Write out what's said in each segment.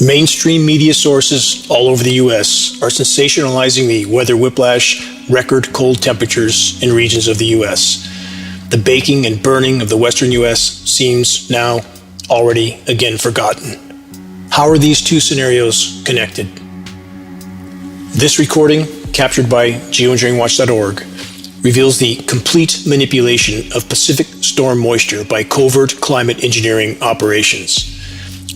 Mainstream media sources all over the U.S. are sensationalizing the weather whiplash, record cold temperatures in regions of the U.S. The baking and burning of the western U.S. seems now already again forgotten. How are these two scenarios connected? This recording, captured by geoengineeringwatch.org, reveals the complete manipulation of Pacific storm moisture by covert climate engineering operations.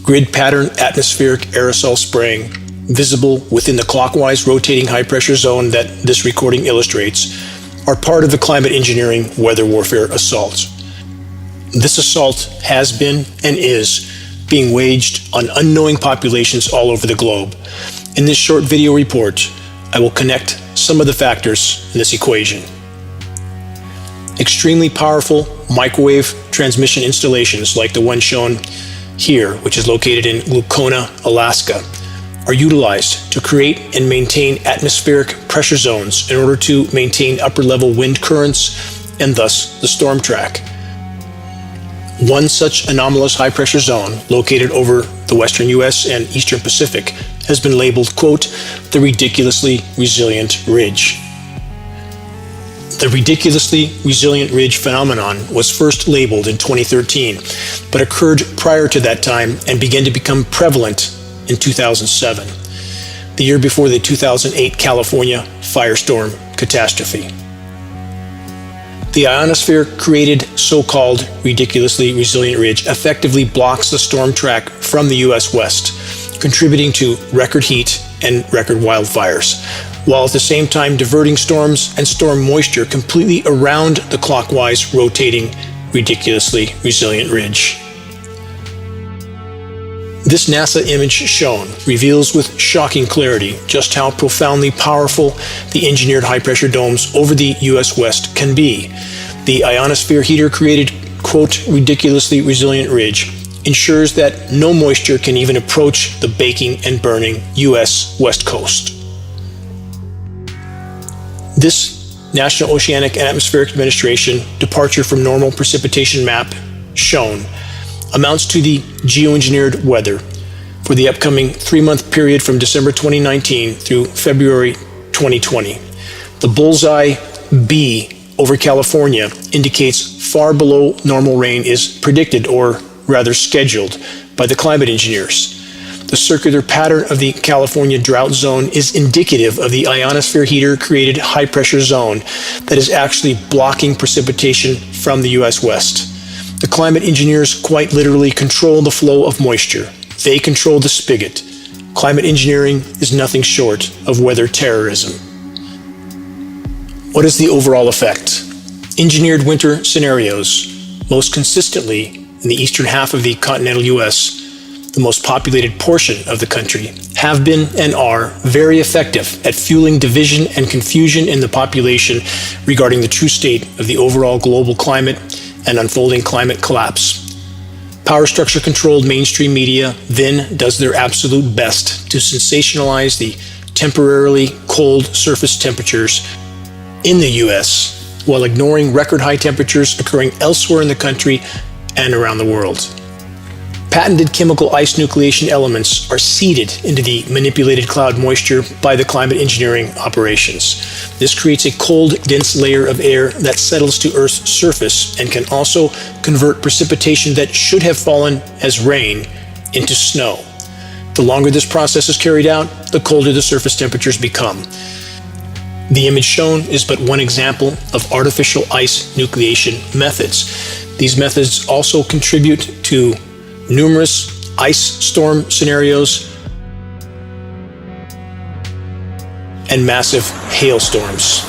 Grid pattern atmospheric aerosol spraying, visible within the clockwise rotating high-pressure zone that this recording illustrates, are part of the climate engineering weather warfare assault. This assault has been and is being waged on unknowing populations all over the globe. In this short video report, I will connect some of the factors in this equation. Extremely powerful microwave transmission installations like the one shown here, which is located in Lukona, Alaska, are utilized to create and maintain atmospheric pressure zones in order to maintain upper-level wind currents and thus the storm track. One such anomalous high-pressure zone, located over the western U.S. and eastern Pacific, has been labeled, quote, the ridiculously resilient ridge. The ridiculously resilient ridge phenomenon was first labeled in 2013, but occurred prior to that time and began to become prevalent in 2007, the year before the 2008 California firestorm catastrophe. The ionosphere created so-called ridiculously resilient ridge effectively blocks the storm track from the U.S. West, contributing to record heat and record wildfires, while at the same time diverting storms and storm moisture completely around the clockwise rotating ridiculously resilient ridge. This NASA image shown reveals with shocking clarity just how profoundly powerful the engineered high-pressure domes over the U.S. West can be. The ionosphere heater created, quote, ridiculously resilient ridge ensures that no moisture can even approach the baking and burning U.S. West Coast. This National Oceanic and Atmospheric Administration departure from normal precipitation map shown amounts to the geoengineered weather for the upcoming 3-month period from December 2019 through February 2020. The bullseye B over California indicates far below normal rain is predicted, or rather scheduled, by the climate engineers. The circular pattern of the California drought zone is indicative of the ionosphere heater created high pressure zone that is actually blocking precipitation from the U.S. West. The climate engineers quite literally control the flow of moisture. They control the spigot. Climate engineering is nothing short of weather terrorism. What is the overall effect? Engineered winter scenarios, most consistently in the eastern half of the continental U.S., the most populated portion of the country, have been and are very effective at fueling division and confusion in the population regarding the true state of the overall global climate and unfolding climate collapse. Power structure controlled mainstream media then does their absolute best to sensationalize the temporarily cold surface temperatures in the U.S. while ignoring record high temperatures occurring elsewhere in the country and around the world. Patented chemical ice nucleation elements are seeded into the manipulated cloud moisture by the climate engineering operations. This creates a cold, dense layer of air that settles to Earth's surface and can also convert precipitation that should have fallen as rain into snow. The longer this process is carried out, the colder the surface temperatures become. The image shown is but one example of artificial ice nucleation methods. These methods also contribute to numerous ice storm scenarios and massive hailstorms.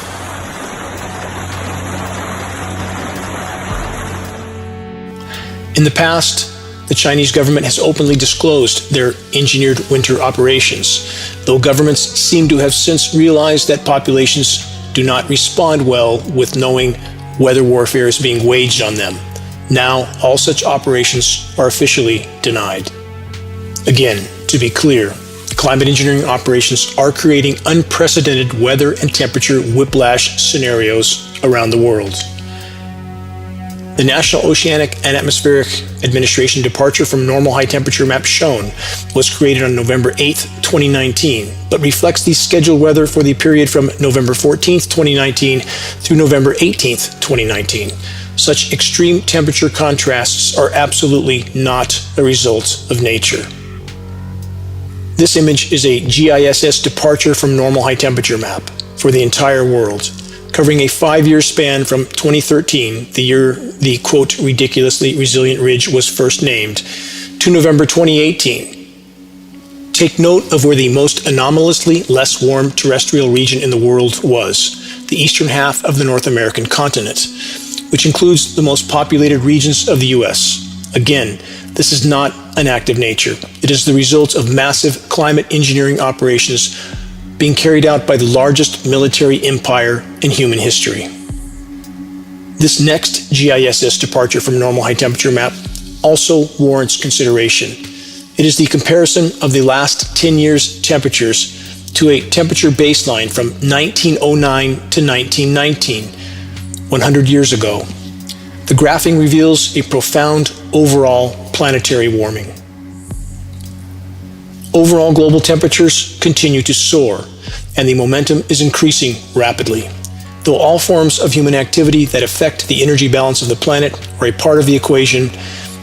In the past, the Chinese government has openly disclosed their engineered winter operations, though governments seem to have since realized that populations do not respond well with knowing weather warfare is being waged on them. Now, all such operations are officially denied. Again, to be clear, climate engineering operations are creating unprecedented weather and temperature whiplash scenarios around the world. The National Oceanic and Atmospheric Administration departure from normal high temperature map shown was created on November 8, 2019, but reflects the scheduled weather for the period from November 14, 2019 through November 18, 2019. Such extreme temperature contrasts are absolutely not a result of nature. This image is a GISS departure from normal high temperature map for the entire world, covering a 5-year span from 2013, the year the quote ridiculously resilient ridge was first named, to November 2018. Take note of where the most anomalously less warm terrestrial region in the world was, the eastern half of the North American continent, which includes the most populated regions of the US. Again, this is not an act of nature. It is the result of massive climate engineering operations being carried out by the largest military empire in human history. This next GISS departure from normal high temperature map also warrants consideration. It is the comparison of the last 10 years' temperatures to a temperature baseline from 1909 to 1919, 100 years ago. The graphing reveals a profound overall planetary warming. Overall global temperatures continue to soar, and the momentum is increasing rapidly. Though all forms of human activity that affect the energy balance of the planet are a part of the equation,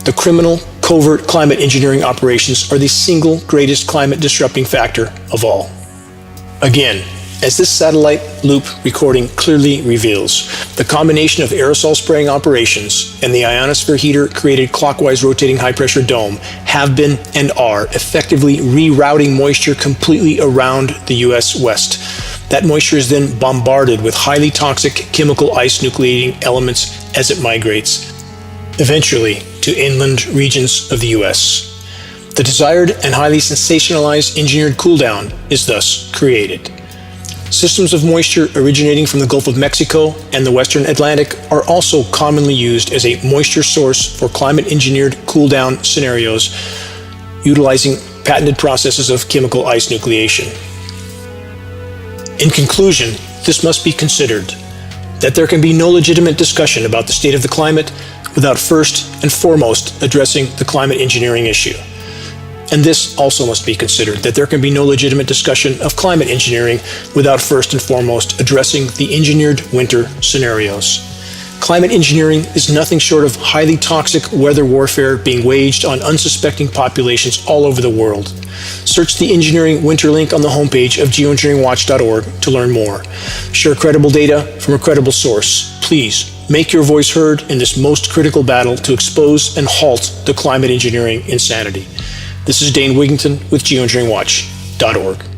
the criminal, covert climate engineering operations are the single greatest climate disrupting factor of all. Again, as this satellite loop recording clearly reveals, the combination of aerosol spraying operations and the ionosphere heater-created clockwise rotating high-pressure dome have been and are effectively rerouting moisture completely around the U.S. West. That moisture is then bombarded with highly toxic chemical ice nucleating elements as it migrates, eventually to inland regions of the U.S. The desired and highly sensationalized engineered cooldown is thus created. Systems of moisture originating from the Gulf of Mexico and the Western Atlantic are also commonly used as a moisture source for climate-engineered cool-down scenarios utilizing patented processes of chemical ice nucleation. In conclusion, this must be considered that there can be no legitimate discussion about the state of the climate without first and foremost addressing the climate engineering issue. And this also must be considered, that there can be no legitimate discussion of climate engineering without first and foremost addressing the engineered winter scenarios. Climate engineering is nothing short of highly toxic weather warfare being waged on unsuspecting populations all over the world. Search the engineering winter link on the homepage of geoengineeringwatch.org to learn more. Share credible data from a credible source. Please make your voice heard in this most critical battle to expose and halt the climate engineering insanity. This is Dane Wigington with geoengineeringwatch.org.